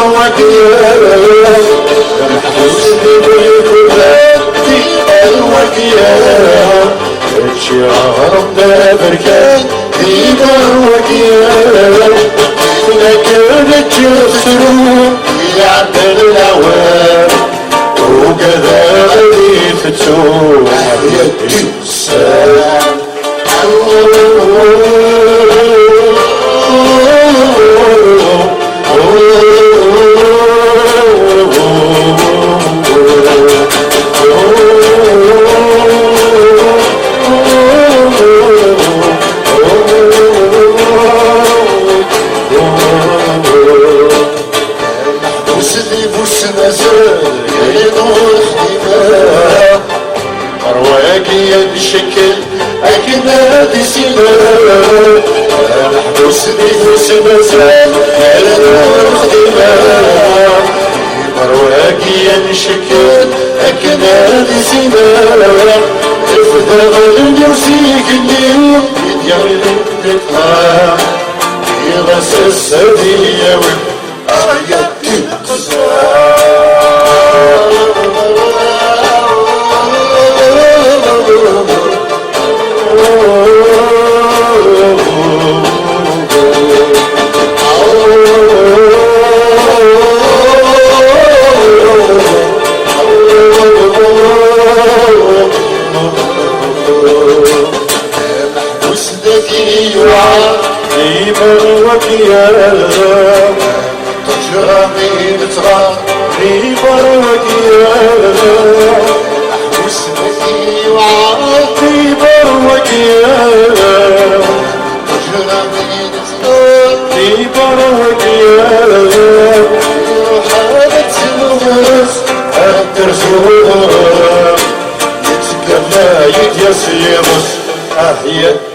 وكيال محبوس بالكلاب ديما وكيال الشعار بركان ديما وكيال لكن تجسرون يعدل العوام وكذا غديت تسوم يدي السلام الشكل أكنا دي سلام محبوس بفوس مزال أنا اختلاف مرواقي الشكل أكنا دي سلام افضل الموسيقى اليوم يدير الإطلاق يغس السدية والآيات القصار وكيال تجرى بتغى ريبر وكيال محبوس بكي وعاد ريبر وكيال تجرى بتغى ريبر وكيال وحالة الغرس الترزوغ يتكلم يديس يمس أهيت